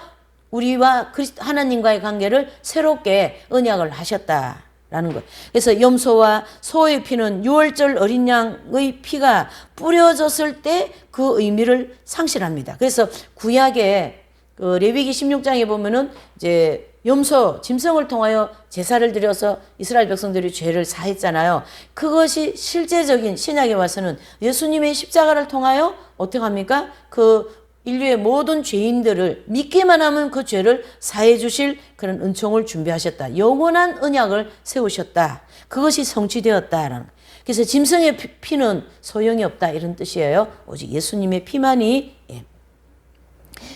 우리와 하나님과의 관계를 새롭게 언약을 하셨다라는 거예요. 그래서 염소와 소의 피는 유월절 어린 양의 피가 뿌려졌을 때 그 의미를 상실합니다. 그래서 구약에 레위기 16장에 보면은 이제 염소, 짐승을 통하여 제사를 드려서 이스라엘 백성들이 죄를 사했잖아요. 그것이 실제적인 신약에 와서는 예수님의 십자가를 통하여 어떻게 합니까? 그 인류의 모든 죄인들을 믿기만 하면 그 죄를 사해 주실 그런 은총을 준비하셨다. 영원한 언약을 세우셨다. 그것이 성취되었다라는. 그래서 짐승의 피는 소용이 없다 이런 뜻이에요. 오직 예수님의 피만이.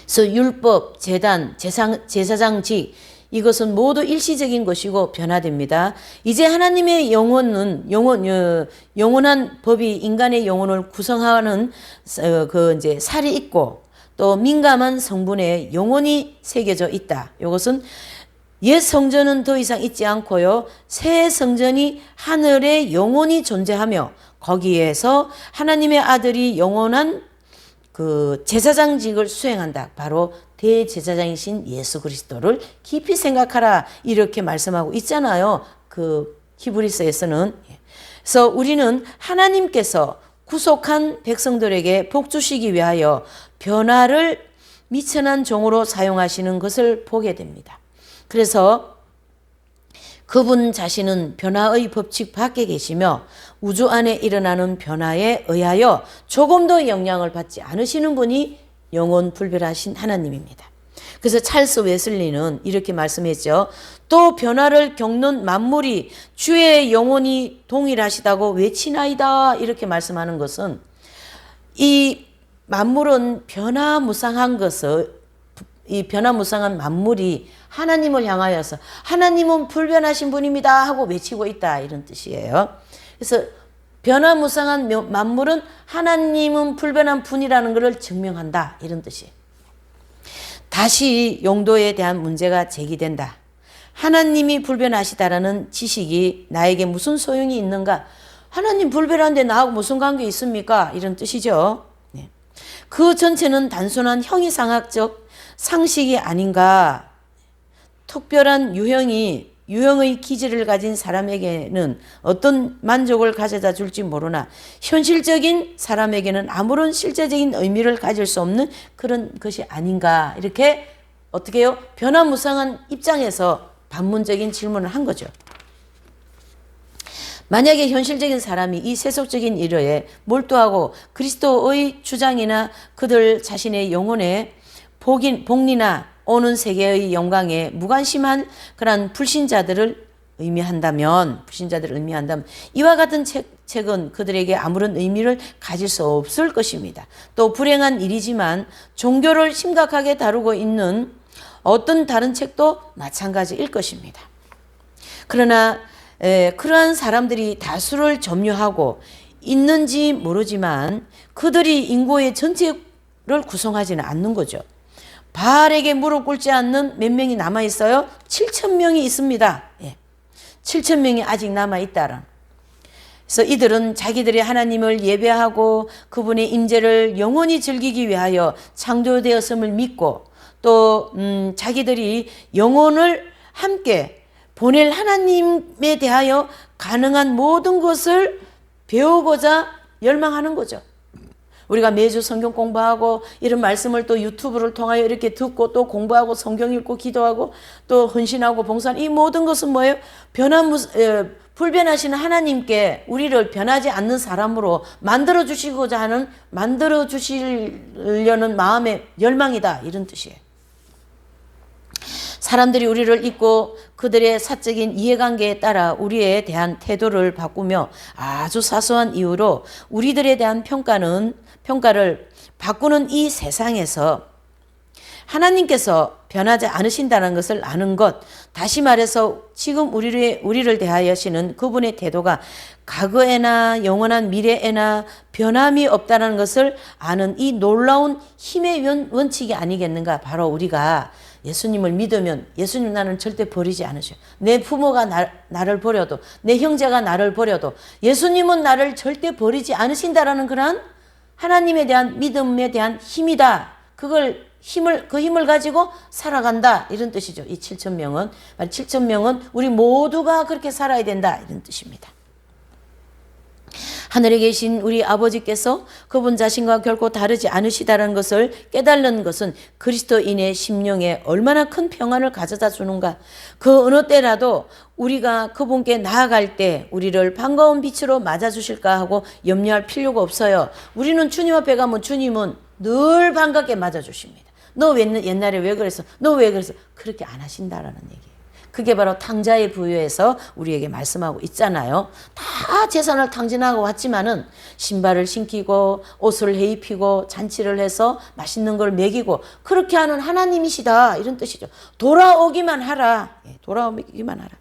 그래서 율법, 제단, 제사장직 이것은 모두 일시적인 것이고 변화됩니다. 이제 하나님의 영원한 법이 인간의 영혼을 구성하는 이제 살이 있고 또 민감한 성분에 영혼이 새겨져 있다. 이것은 옛 성전은 더 이상 있지 않고요. 새 성전이 하늘에 영원히 존재하며 거기에서 하나님의 아들이 영원한 그 제사장직을 수행한다. 바로 대제사장이신 예수 그리스도를 깊이 생각하라. 이렇게 말씀하고 있잖아요. 그 히브리서에서는. 그래서 우리는 하나님께서 구속한 백성들에게 복 주시기 위하여 변화를 미천한 종으로 사용하시는 것을 보게 됩니다. 그래서 그분 자신은 변화의 법칙 밖에 계시며 우주 안에 일어나는 변화에 의하여 조금도 영향을 받지 않으시는 분이 영원 불변하신 하나님입니다. 그래서 찰스 웨슬리는 이렇게 말씀했죠. 또 변화를 겪는 만물이 주의 영혼이 동일하시다고 외치나이다. 이렇게 말씀하는 것은 이 만물은 변화무쌍한 것을 이 변화무쌍한 만물이 하나님을 향하여서 하나님은 불변하신 분입니다 하고 외치고 있다 이런 뜻이에요. 그래서 변화무쌍한 만물은 하나님은 불변한 분이라는 것을 증명한다 이런 뜻이에요. 다시 용도에 대한 문제가 제기된다. 하나님이 불변하시다라는 지식이 나에게 무슨 소용이 있는가? 하나님 불변한데 나하고 무슨 관계 있습니까? 이런 뜻이죠. 그 전체는 단순한 형이상학적 상식이 아닌가. 특별한 유형의 기질을 가진 사람에게는 어떤 만족을 가져다 줄지 모르나 현실적인 사람에게는 아무런 실제적인 의미를 가질 수 없는 그런 것이 아닌가. 이렇게 어떻게 해요? 변화무쌍한 입장에서 반문적인 질문을 한 거죠. 만약에 현실적인 사람이 이 세속적인 일에 몰두하고 그리스도의 주장이나 그들 자신의 영혼의 복리나 오는 세계의 영광에 무관심한 그런 불신자들을 의미한다면 이와 같은 책은 그들에게 아무런 의미를 가질 수 없을 것입니다. 또 불행한 일이지만 종교를 심각하게 다루고 있는 어떤 다른 책도 마찬가지일 것입니다. 그러나 그러한 사람들이 다수를 점유하고 있는지 모르지만 그들이 인구의 전체를 구성하지는 않는 거죠. 바알에게 무릎 꿇지 않는 몇 명이 남아있어요? 7,000명이 있습니다. 7,000명이 아직 남아있다라. 그래서 이들은 자기들이 하나님을 예배하고 그분의 임재를 영원히 즐기기 위하여 창조되었음을 믿고 또 자기들이 영혼을 함께 보낼 하나님에 대하여 가능한 모든 것을 배우고자 열망하는 거죠. 우리가 매주 성경 공부하고 이런 말씀을 또 유튜브를 통하여 이렇게 듣고 또 공부하고 성경 읽고 기도하고 또 헌신하고 봉사하는 이 모든 것은 뭐예요? 불변하시는 하나님께 우리를 변하지 않는 사람으로 만들어 주시려는 마음의 열망이다 이런 뜻이에요. 사람들이 우리를 잊고 그들의 사적인 이해관계에 따라 우리에 대한 태도를 바꾸며 아주 사소한 이유로 우리들에 대한 평가를 바꾸는 이 세상에서 하나님께서 변하지 않으신다는 것을 아는 것, 다시 말해서 지금 우리를 대하여시는 그분의 태도가 과거에나 영원한 미래에나 변함이 없다는 것을 아는 이 놀라운 힘의 원칙이 아니겠는가. 바로 우리가 예수님을 믿으면 예수님 나는 절대 버리지 않으셔. 내 부모가 나를 버려도 내 형제가 나를 버려도 예수님은 나를 절대 버리지 않으신다라는 그런 하나님에 대한 믿음에 대한 힘이다. 그 힘을 가지고 살아간다. 이런 뜻이죠. 이 7,000명은 우리 모두가 그렇게 살아야 된다. 이런 뜻입니다. 하늘에 계신 우리 아버지께서 그분 자신과 결코 다르지 않으시다는 것을 깨달는 것은 그리스도인의 심령에 얼마나 큰 평안을 가져다 주는가. 그 어느 때라도 우리가 그분께 나아갈 때 우리를 반가운 빛으로 맞아주실까 하고 염려할 필요가 없어요. 우리는 주님 앞에 가면 주님은 늘 반갑게 맞아주십니다. 너 옛날에 왜 그랬어? 너 왜 그랬어? 그렇게 안 하신다라는 얘기예요. 그게 바로 탕자의 부유에서 우리에게 말씀하고 있잖아요. 다 재산을 탕진하고 왔지만은 신발을 신기고 옷을 해입히고 잔치를 해서 맛있는 걸 먹이고 그렇게 하는 하나님이시다, 이런 뜻이죠. 돌아오기만 하라. 돌아오기만 하라.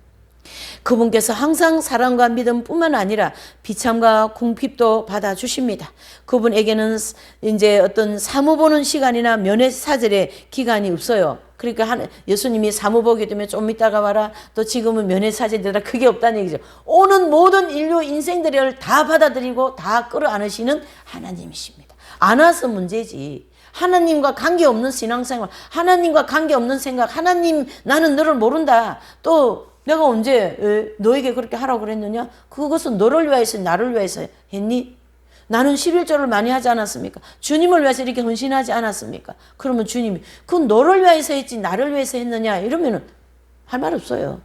그분께서 항상 사랑과 믿음뿐만 아니라 비참과 궁핍도 받아주십니다. 그분에게는 이제 어떤 사무 보는 시간이나 면회 사절의 기간이 없어요. 그러니까 예수님이 사무 보게 되면 좀 이따가 와라, 또 지금은 면회 사절이라 그게 없다는 얘기죠. 오는 모든 인류 인생들을 다 받아들이고 다 끌어안으시는 하나님이십니다. 안 와서 문제지. 하나님과 관계없는 신앙생활, 하나님과 관계없는 생각, 하나님 나는 너를 모른다, 또 내가 언제 너에게 그렇게 하라고 그랬느냐? 그것은 너를 위해서 나를 위해서 했니? 나는 11조를 많이 하지 않았습니까? 주님을 위해서 이렇게 헌신하지 않았습니까? 그러면 주님이 그건 너를 위해서 했지 나를 위해서 했느냐? 이러면은 할 말 없어요.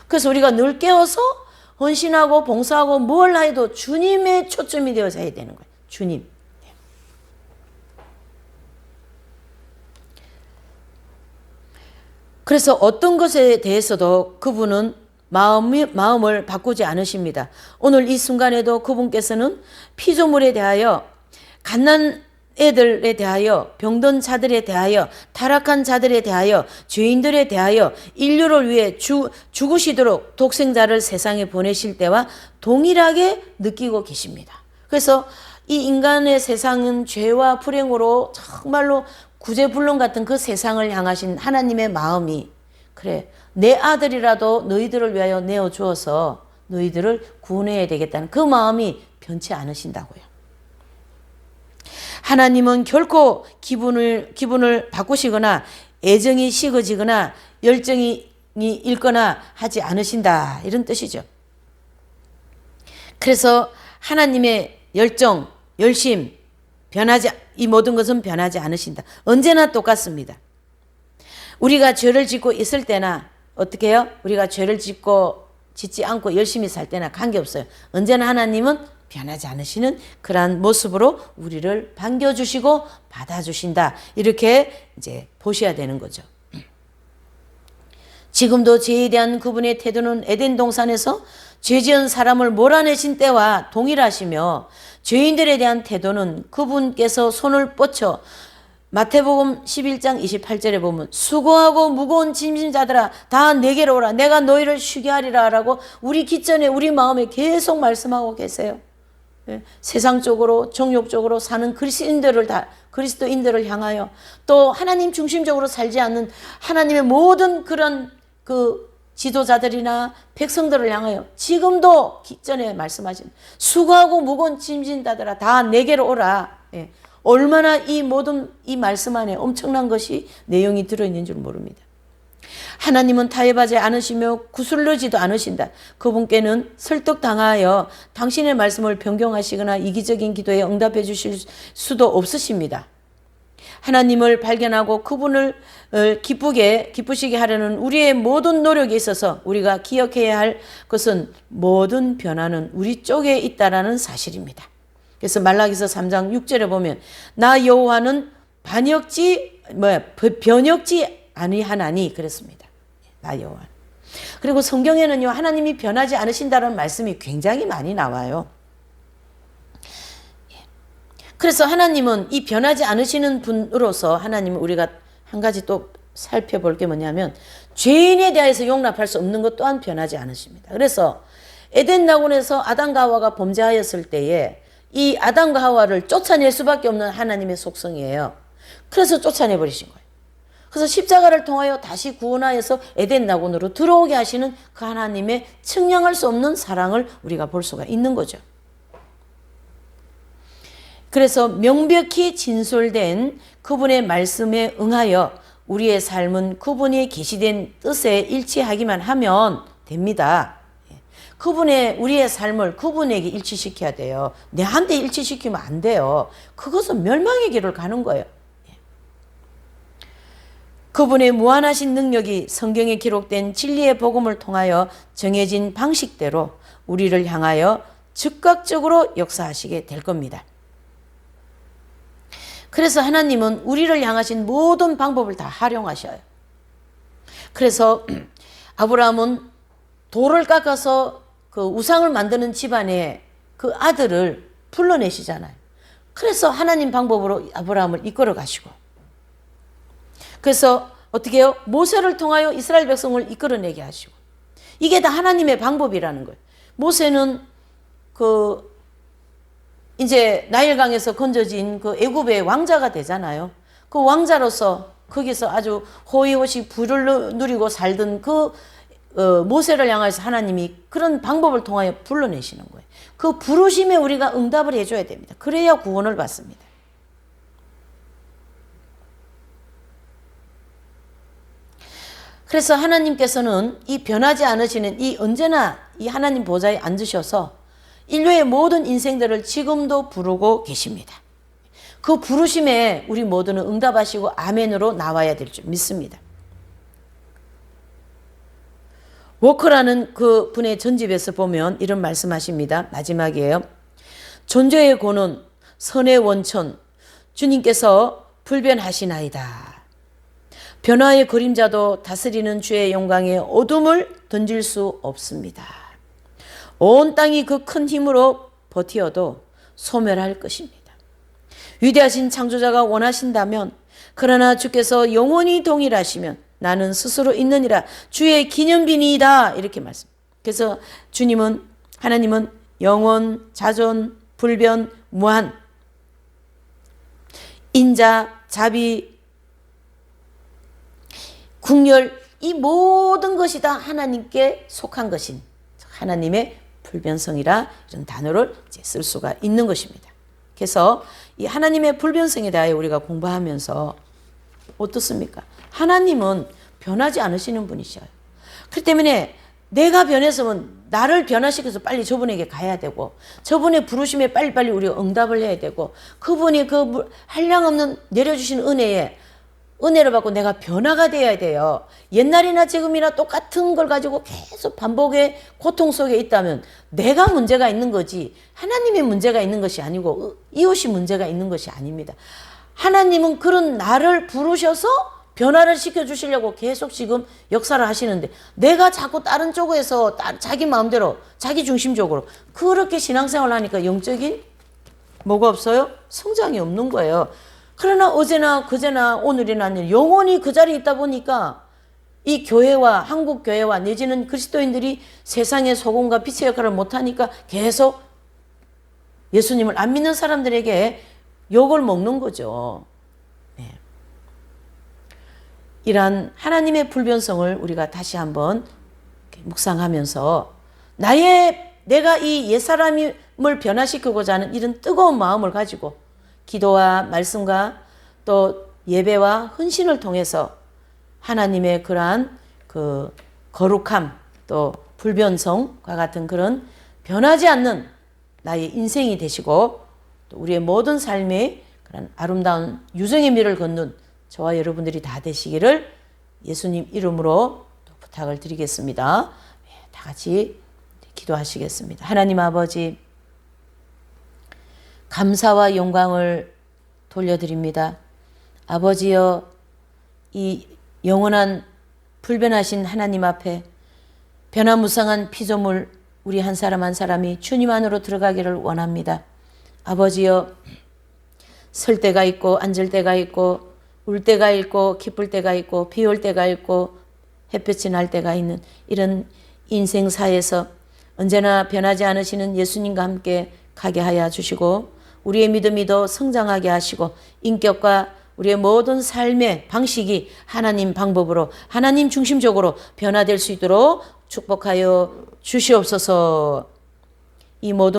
그래서 우리가 늘 깨어서 헌신하고 봉사하고 뭘 해도 주님의 초점이 되어서 해야 되는 거예요. 주님. 그래서 어떤 것에 대해서도 그분은 마음을 바꾸지 않으십니다. 오늘 이 순간에도 그분께서는 피조물에 대하여, 갓난 애들에 대하여, 병든 자들에 대하여, 타락한 자들에 대하여, 죄인들에 대하여 인류를 위해 죽으시도록 독생자를 세상에 보내실 때와 동일하게 느끼고 계십니다. 그래서 이 인간의 세상은 죄와 불행으로 정말로 구제불능 같은 그 세상을 향하신 하나님의 마음이, 그래 내 아들이라도 너희들을 위하여 내어주어서 너희들을 구원해야 되겠다는 그 마음이 변치 않으신다고요. 하나님은 결코 기분을 바꾸시거나 애정이 식어지거나 열정이 잃거나 하지 않으신다, 이런 뜻이죠. 그래서 하나님의 열정, 열심, 이 모든 것은 변하지 않으신다. 언제나 똑같습니다. 우리가 죄를 짓고 있을 때나 어떻게 해요? 우리가 죄를 짓지 않고 열심히 살 때나 관계없어요. 언제나 하나님은 변하지 않으시는 그러한 모습으로 우리를 반겨주시고 받아주신다. 이렇게 이제 보셔야 되는 거죠. 지금도 죄에 대한 그분의 태도는 에덴 동산에서 죄지은 사람을 몰아내신 때와 동일하시며, 죄인들에 대한 태도는 그분께서 손을 뻗쳐 마태복음 11장 28절에 보면 수고하고 무거운 짐진 자들아 다 내게로 오라 내가 너희를 쉬게 하리라 라고 우리 기전에 우리 마음에 계속 말씀하고 계세요. 세상적으로 정욕적으로 사는 그리스도인들을 향하여, 또 하나님 중심적으로 살지 않는 하나님의 모든 그런 그 지도자들이나 백성들을 향하여 지금도 기전에 말씀하신 수고하고 무거운 짐진 자들아 다 내게로 오라. 얼마나 이 모든 이 말씀 안에 엄청난 것이 내용이 들어있는 줄 모릅니다. 하나님은 타협하지 않으시며 구슬르지도 않으신다. 그분께는 설득당하여 당신의 말씀을 변경하시거나 이기적인 기도에 응답해 주실 수도 없으십니다. 하나님을 발견하고 그분을 기쁘시게 하려는 우리의 모든 노력에 있어서 우리가 기억해야 할 것은 모든 변화는 우리 쪽에 있다라는 사실입니다. 그래서 말라기서 3장 6절에 보면 나 여호와는 변혁지 아니하나니 그랬습니다. 나 여호와. 그리고 성경에는요 하나님이 변하지 않으신다는 말씀이 굉장히 많이 나와요. 그래서 하나님은 이 변하지 않으시는 분으로서 하나님은 우리가 한 가지 또 살펴볼 게 뭐냐면 죄인에 대해서 용납할 수 없는 것 또한 변하지 않으십니다. 그래서 에덴 낙원에서 아담과 하와가 범죄하였을 때에 이 아담과 하와를 쫓아낼 수밖에 없는 하나님의 속성이에요. 그래서 쫓아내 버리신 거예요. 그래서 십자가를 통하여 다시 구원하여서 에덴 낙원으로 들어오게 하시는 그 하나님의 측량할 수 없는 사랑을 우리가 볼 수가 있는 거죠. 그래서 명백히 진솔된 그분의 말씀에 응하여 우리의 삶은 그분이 계시된 뜻에 일치하기만 하면 됩니다. 그분의 우리의 삶을 그분에게 일치시켜야 돼요. 내한테 일치시키면 안 돼요. 그것은 멸망의 길을 가는 거예요. 그분의 무한하신 능력이 성경에 기록된 진리의 복음을 통하여 정해진 방식대로 우리를 향하여 즉각적으로 역사하시게 될 겁니다. 그래서 하나님은 우리를 향하신 모든 방법을 다 활용하셔요. 그래서 아브라함은 돌을 깎아서 그 우상을 만드는 집안에 그 아들을 불러내시잖아요. 그래서 하나님 방법으로 아브라함을 이끌어 가시고, 그래서 어떻게 해요? 모세를 통하여 이스라엘 백성을 이끌어내게 하시고, 이게 다 하나님의 방법이라는 거예요. 모세는 이제 나일강에서 건져진 그 애굽의 왕자가 되잖아요. 그 왕자로서 거기서 아주 호의호식 부를 누리고 살던 모세를 향해서 하나님이 그런 방법을 통하여 불러내시는 거예요. 그 부르심에 우리가 응답을 해줘야 됩니다. 그래야 구원을 받습니다. 그래서 하나님께서는 이 변하지 않으시는 언제나 이 하나님 보좌에 앉으셔서 인류의 모든 인생들을 지금도 부르고 계십니다. 그 부르심에 우리 모두는 응답하시고 아멘으로 나와야 될 줄 믿습니다. 워커라는 그 분의 전집에서 보면 이런 말씀하십니다. 마지막이에요. 존재의 근원, 선의 원천, 주님께서 불변하시나이다. 변화의 그림자도 다스리는 주의 영광에 어둠을 던질 수 없습니다. 온 땅이 그 큰 힘으로 버티어도 소멸할 것입니다. 위대하신 창조자가 원하신다면, 그러나 주께서 영원히 동일하시면 나는 스스로 있느니라 주의 기념비니이다, 이렇게 말씀. 그래서 하나님은 영원, 자존, 불변, 무한, 인자, 자비, 국열, 이 모든 것이 다 하나님께 속한 것인 하나님의 불변성이라 이런 단어를 이제 쓸 수가 있는 것입니다. 그래서 이 하나님의 불변성에 대하여 우리가 공부하면서 어떻습니까? 하나님은 변하지 않으시는 분이셔요. 그렇기 때문에 내가 변했으면 나를 변화시켜서 빨리 저분에게 가야 되고, 저분의 부르심에 빨리빨리 우리가 응답을 해야 되고, 그분이 그 한량없는 내려주신 은혜를 받고 내가 변화가 되어야 돼요. 옛날이나 지금이나 똑같은 걸 가지고 계속 반복의 고통 속에 있다면 내가 문제가 있는 거지, 하나님의 문제가 있는 것이 아니고 이웃이 문제가 있는 것이 아닙니다. 하나님은 그런 나를 부르셔서 변화를 시켜주시려고 계속 지금 역사를 하시는데, 내가 자꾸 다른 쪽에서 자기 마음대로 자기 중심적으로 그렇게 신앙생활을 하니까 영적인 뭐가 없어요? 성장이 없는 거예요. 그러나 어제나 그제나 오늘이나 영원히 그 자리에 있다 보니까 이 교회와 한국 교회와 내지는 그리스도인들이 세상의 소금과 빛의 역할을 못하니까 계속 예수님을 안 믿는 사람들에게 욕을 먹는 거죠. 네. 이러한 하나님의 불변성을 우리가 다시 한번 묵상하면서 내가 이 옛사람을 변화시키고자 하는 이런 뜨거운 마음을 가지고 기도와 말씀과 또 예배와 헌신을 통해서 하나님의 그러한 그 거룩함, 또 불변성과 같은 그런 변하지 않는 나의 인생이 되시고, 또 우리의 모든 삶에 그런 아름다운 유정의 미를 걷는 저와 여러분들이 다 되시기를 예수님 이름으로 또 부탁을 드리겠습니다. 다 같이 기도하시겠습니다. 하나님 아버지, 감사와 영광을 돌려드립니다. 아버지여, 이 영원한 불변하신 하나님 앞에 변화무쌍한 피조물 우리 한 사람 한 사람이 주님 안으로 들어가기를 원합니다. 아버지여, 설 때가 있고 앉을 때가 있고 울 때가 있고 기쁠 때가 있고 비 올 때가 있고 햇볕이 날 때가 있는 이런 인생사에서 언제나 변하지 않으시는 예수님과 함께 가게 하여 주시고, 우리의 믿음이 더 성장하게 하시고 인격과 우리의 모든 삶의 방식이 하나님 방법으로 하나님 중심적으로 변화될 수 있도록 축복하여 주시옵소서. 이 모든